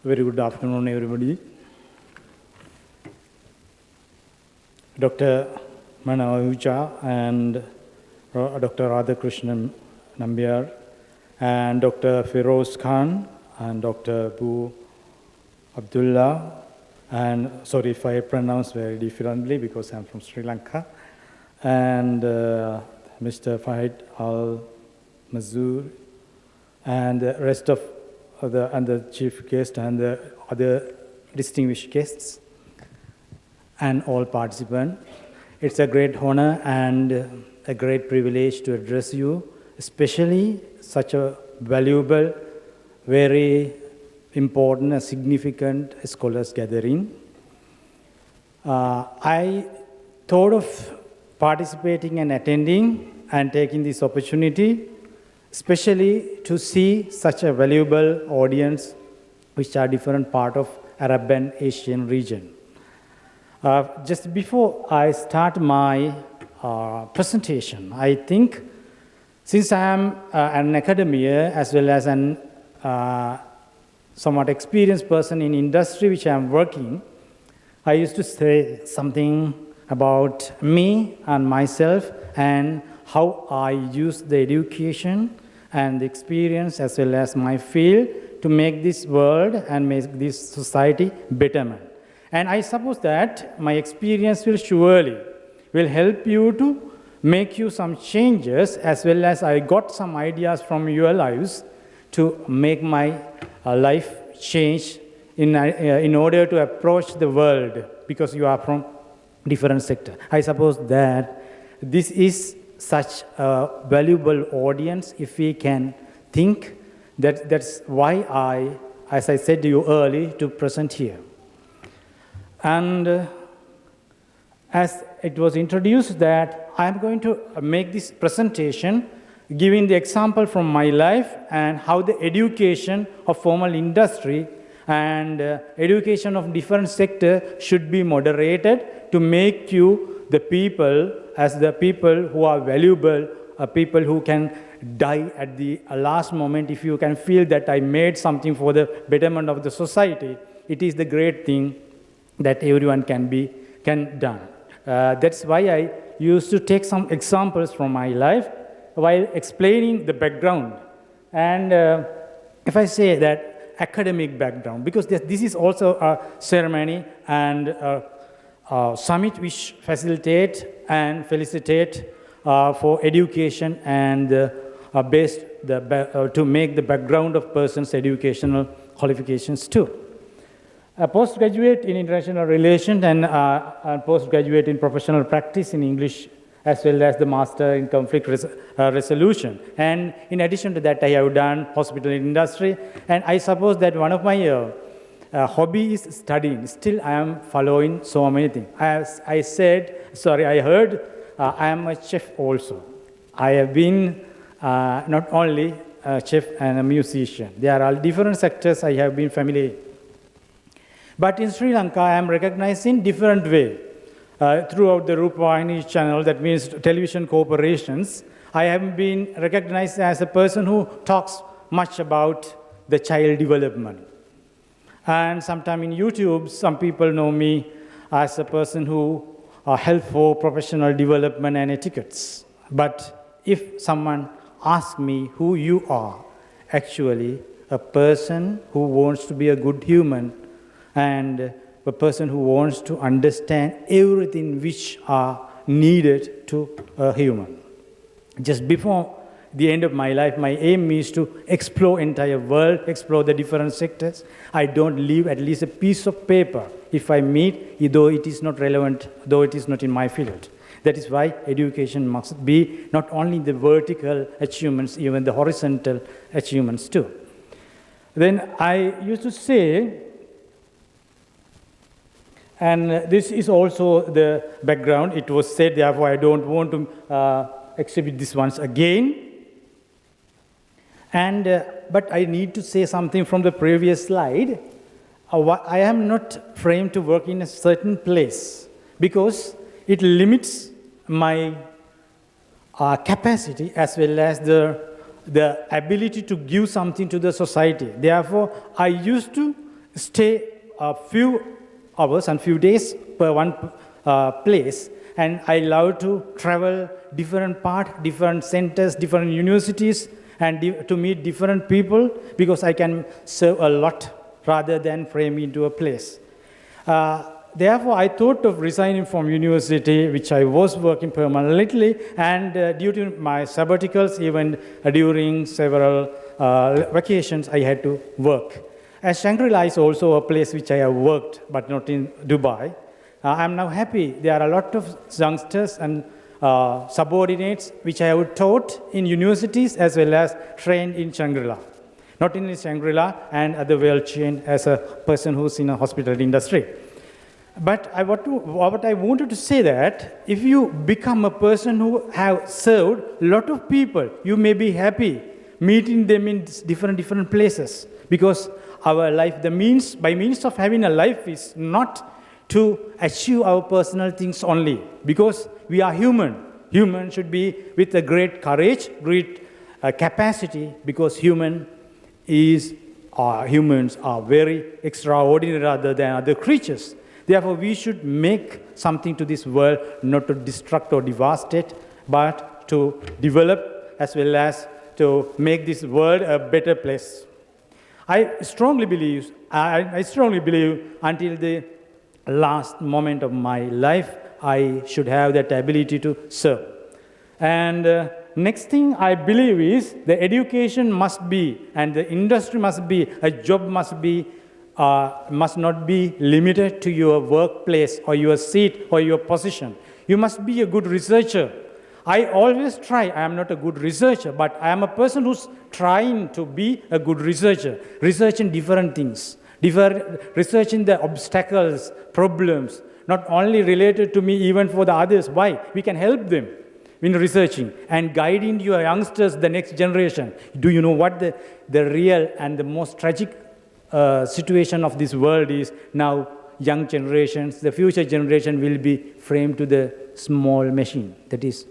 Very good afternoon, everybody. Dr. Manavuja and Dr. Radhakrishnan Nambiar and Dr. Feroz Khan and Dr. Bu Abdullah, and sorry if I pronounce very differently because I'm from Sri Lanka, and Mr. Fahid Al-Mazur, and the rest of the chief guest and the other distinguished guests and all participants. It's a great honor and a great privilege to address you, especially such a valuable, very important and significant scholars gathering. I thought of participating and attending and taking this opportunity, especially to see such a valuable audience which are different part of Arab and Asian region. Just before I start my presentation, I think since I am an academia as well as an somewhat experienced person in industry which I am working, I used to say something about me and myself and how I use the education and the experience as well as my field to make this world and make this society betterment. And I suppose that my experience will surely help you to make you some changes as well as I got some ideas from your lives to make my life change in order to approach the world because you are from different sector. I suppose that this is such a valuable audience if we can think that's why I, as I said to you early, to present here. And as it was introduced that I am going to make this presentation giving the example from my life and how the education of formal industry and education of different sector should be moderated to make you the people as the people who are valuable, people who can die at the last moment. If you can feel that I made something for the betterment of the society, it is the great thing that everyone can done. That's why I used to take some examples from my life while explaining the background. And if I say that academic background, because this is also a ceremony and summit which facilitate and felicitate for education and to make the background of person's educational qualifications too. A postgraduate in international relations and a postgraduate in professional practice in English as well as the master in conflict resolution. And in addition to that, I have done hospital industry. And I suppose that one of my hobby is studying. Still, I am following so many things. I heard I am a chef also. I have been not only a chef and a musician. There are different sectors I have been familiar. But in Sri Lanka, I am recognized in different way. Throughout the Rupavahini channel, that means television corporations, I have been recognized as a person who talks much about the child development. And sometime in YouTube, some people know me as a person who help for professional development and etiquettes. But if someone asks me who you are, actually a person who wants to be a good human and a person who wants to understand everything which are needed to a human. Just before the end of my life, my aim is to explore entire world, explore the different sectors. I don't leave at least a piece of paper if I meet, though it is not relevant, though it is not in my field. That is why education must be not only the vertical achievements, even the horizontal achievements too. Then I used to say, and this is also the background. It was said, therefore, I don't want to exhibit this once again. But I need to say something from the previous slide. I am not framed to work in a certain place because it limits my capacity as well as the ability to give something to the society. Therefore, I used to stay a few hours and few days per one place, and I love to travel different parts, different centers, different universities, and to meet different people, because I can serve a lot rather than frame into a place. Therefore, I thought of resigning from university, which I was working permanently, and due to my sabbaticals, even during several vacations, I had to work. As Shangri-La is also a place which I have worked, but not in Dubai. I'm now happy. There are a lot of youngsters and subordinates which I have taught in universities as well as trained in Shangri-La. Not only Shangri-La and other world chain as a person who's in a hospital industry. But what I wanted to say that if you become a person who have served a lot of people, you may be happy meeting them in different places, because our life, by means of having a life is not to achieve our personal things only, because we are human. Human should be with a great courage, great capacity, because humans are very extraordinary rather than other creatures. Therefore, we should make something to this world, not to destruct or devastate, but to develop as well as to make this world a better place. I strongly believe until the last moment of my life, I should have that ability to serve. And next thing I believe is the education must be, and the industry must be, a job must not be limited to your workplace or your seat or your position. You must be a good researcher. I always try. I am not a good researcher, but I am a person who's trying to be a good researcher, researching different things, researching the obstacles, problems, not only related to me, even for the others. Why? We can help them in researching and guiding your youngsters, the next generation. Do you know what the real and the most tragic situation of this world is now? Young generations, the future generation will be framed to the small machine, that is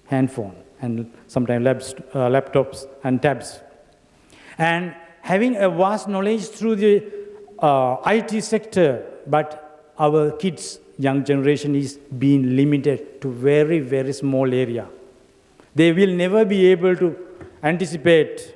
handphone and sometimes laptops and tabs. And having a vast knowledge through the IT sector, but our kids, young generation, is being limited to very, very small area. They will never be able to anticipate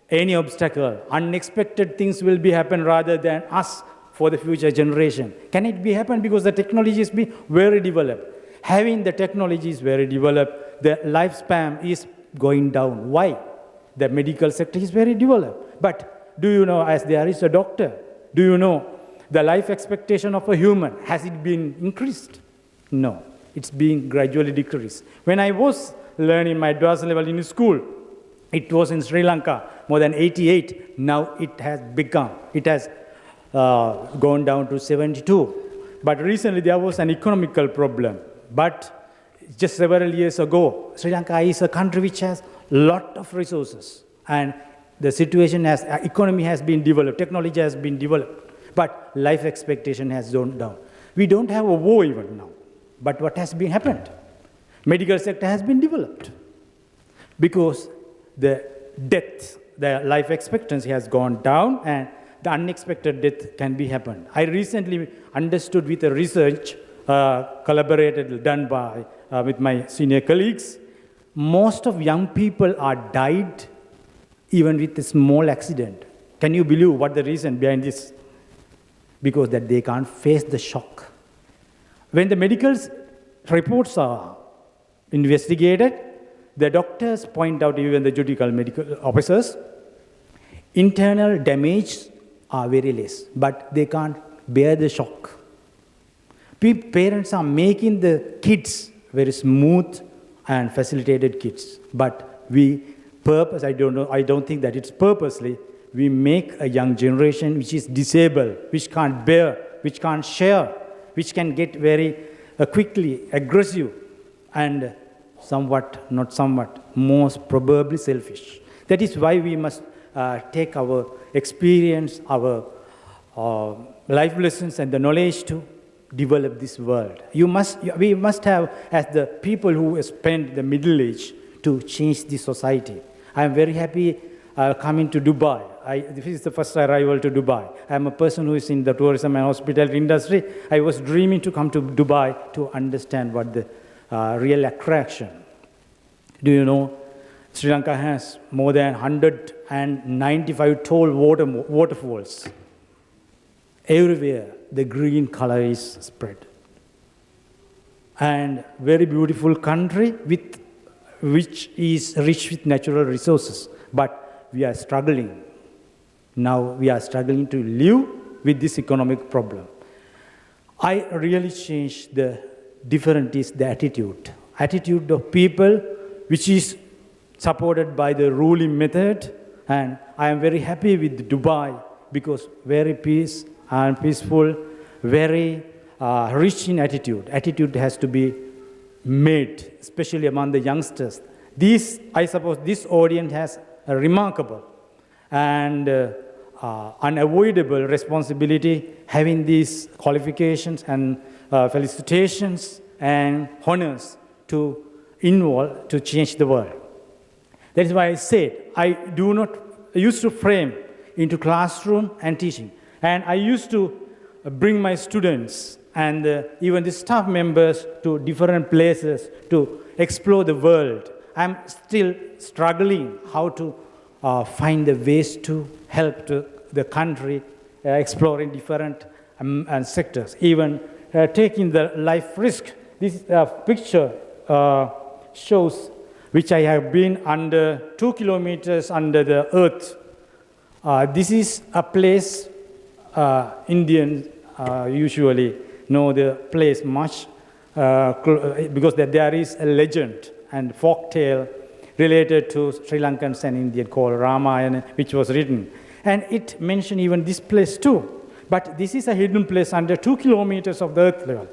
any obstacle. Unexpected things will be happen rather than us for the future generation. Can it be happen? Because the technology is being very developed. Having the technology is very developed, the lifespan is going down. Why? The medical sector is very developed. But do you know, as there is a doctor, do you know the life expectation of a human, has it been increased? No, it's being gradually decreased. When I was learning my advanced level in school, it was in Sri Lanka, more than 88. Now it has gone down to 72. But recently there was an economical problem. But just several years ago, Sri Lanka is a country which has a lot of resources. And the situation economy has been developed, technology has been developed. But life expectation has gone down. We don't have a war even now. But what has been happened? Medical sector has been developed. Because the life expectancy has gone down, and the unexpected death can be happen. I recently understood with a research done with my senior colleagues, most of young people are died even with a small accident. Can you believe what the reason behind this? Because that they can't face the shock. When the medical reports are investigated, the doctors point out, even the judicial medical officers, internal damage are very less, but they can't bear the shock. Parents are making the kids very smooth and facilitated kids, but I don't think that it's purposely, we make a young generation which is disabled, which can't bear, which can't share, which can get very quickly aggressive and most probably selfish. That is why we must take our experience, our life lessons and the knowledge to develop this world. We must have, as the people who spend the middle age, to change the society. I am very happy coming to Dubai. This is the first arrival to Dubai. I'm a person who is in the tourism and hospitality industry. I was dreaming to come to Dubai to understand what the real attraction. Do you know, Sri Lanka has more than 195 tall waterfalls. Everywhere, the green color is spread. And very beautiful country which is rich with natural resources. But we are struggling. Now we are struggling to live with this economic problem. I really changed the different is the attitude of people which is supported by the ruling method, and I am very happy with Dubai because very peaceful, very rich in attitude. Attitude has to be made, especially among the youngsters. I suppose this audience has a remarkable and unavoidable responsibility having these qualifications and felicitations and honors to involve to change the world. That is why I said I used to frame into classroom and teaching. And I used to bring my students and even the staff members to different places to explore the world. I'm still struggling how to find the ways to help to the country exploring different sectors, even taking the life risk. This picture shows which I have been under 2 kilometers under the earth. This is a place Indians usually know the place much because there is a legend and folk tale related to Sri Lankans and Indian called Ramayana, which was written. And it mentioned even this place too. But this is a hidden place under 2 kilometers of the earth level.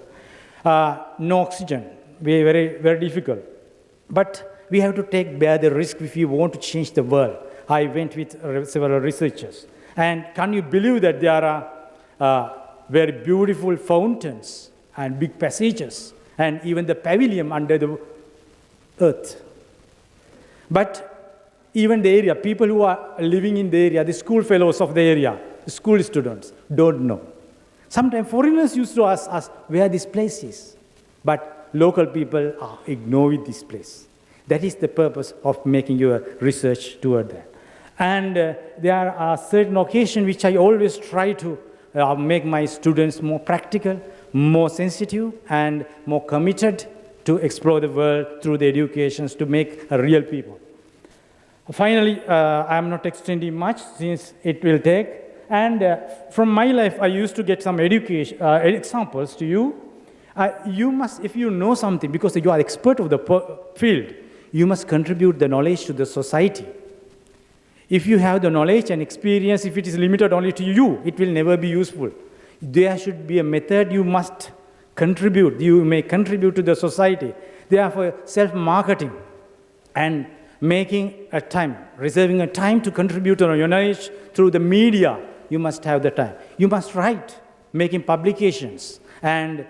No oxygen, very, very difficult. But we have to bear the risk if we want to change the world. I went with several researchers. And can you believe that there are very beautiful fountains and big passages and even the pavilion under the earth. But even the area, people who are living in the area, the school fellows of the area, the school students, don't know. Sometimes foreigners used to ask us where this place is. But local people are ignoring this place. That is the purpose of making your research toward that. And there are certain occasions which I always try to make my students more practical, more sensitive, and more committed to explore the world through the educations to make a real people. Finally, I am not extending much since it will take. And from my life, I used to get some education examples to you. You must, if you know something, because you are expert of the field, you must contribute the knowledge to the society. If you have the knowledge and experience, if it is limited only to you, it will never be useful. There should be a method you must contribute. You may contribute to the society. Therefore, self-marketing and making a time, reserving a time to contribute to your knowledge through the media, you must have the time. You must write, making publications. And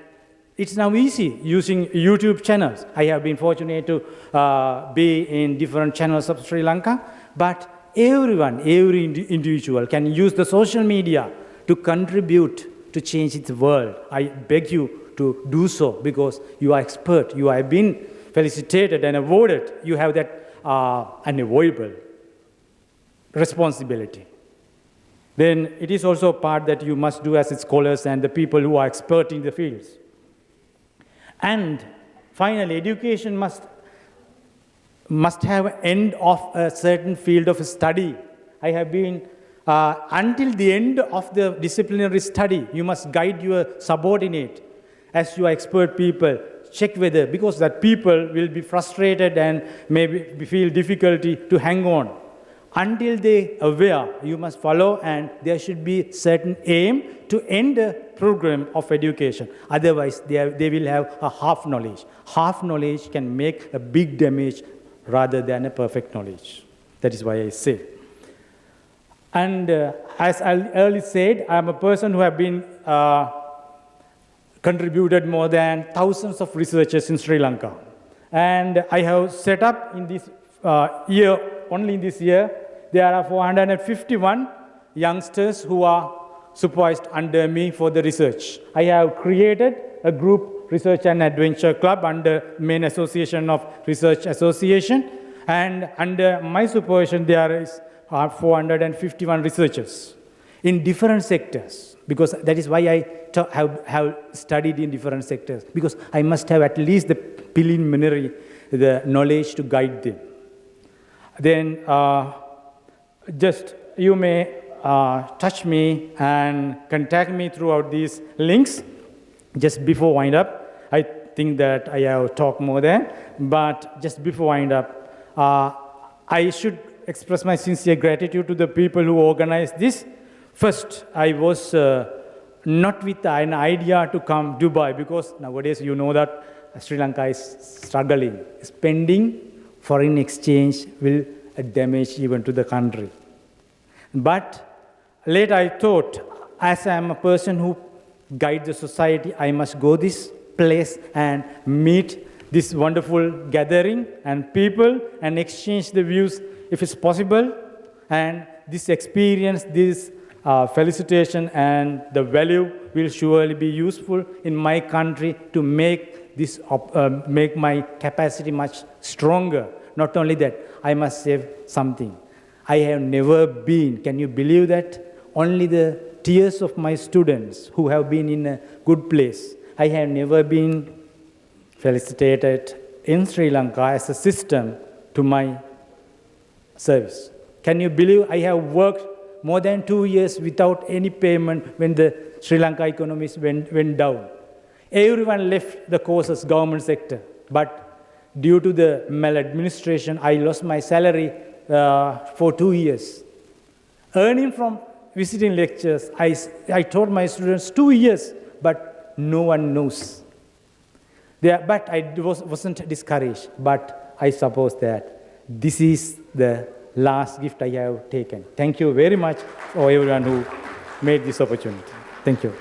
it's now easy using YouTube channels. I have been fortunate to be in different channels of Sri Lanka, but every individual can use the social media to contribute to change its world. I beg you to do so because you are expert. You have been felicitated and awarded. You have that unavoidable responsibility. Then it is also a part that you must do as scholars and the people who are expert in the fields. And finally, education must have an end of a certain field of study. I have been, until the end of the disciplinary study, you must guide your subordinate as you are expert people. Check whether, because that people will be frustrated and maybe feel difficulty to hang on. Until they aware, you must follow, and there should be certain aim to end the program of education. Otherwise, they will have a half knowledge. Half knowledge can make a big damage rather than a perfect knowledge. That is why I say. And as I earlier said, I am a person who have been contributed more than thousands of researchers in Sri Lanka. And I have set up in this year, only in this year, there are 451 youngsters who are supervised under me for the research. I have created a group research and adventure club under main association of research association, and under my supervision there are 451 researchers in different sectors, because that is why I have studied in different sectors, because I must have at least the preliminary the knowledge to guide them. Then just you may touch me and contact me throughout these links. Just before wind up, I think that I have talked more than, but just before wind up, I should express my sincere gratitude to the people who organized this. First, I was not with an idea to come Dubai, because nowadays you know that Sri Lanka is struggling. Spending foreign exchange will damage even to the country. But later I thought, as I am a person who guides the society, I must go this place and meet this wonderful gathering and people and exchange the views if it's possible. And this experience, this felicitation and the value will surely be useful in my country to make this make my capacity much stronger. Not only that, I must save something. I have never been, can you believe that? Only the tears of my students who have been in a good place. I have never been felicitated in Sri Lanka as a system to my service. Can you believe I have worked more than 2 years without any payment when the Sri Lanka economy went down? Everyone left the courses, government sector, but due to the maladministration, I lost my salary for 2 years. Earning from visiting lectures, I taught my students 2 years, but no one knows. But I wasn't discouraged, but I suppose that this is the last gift I have taken. Thank you very much for everyone who made this opportunity. Thank you.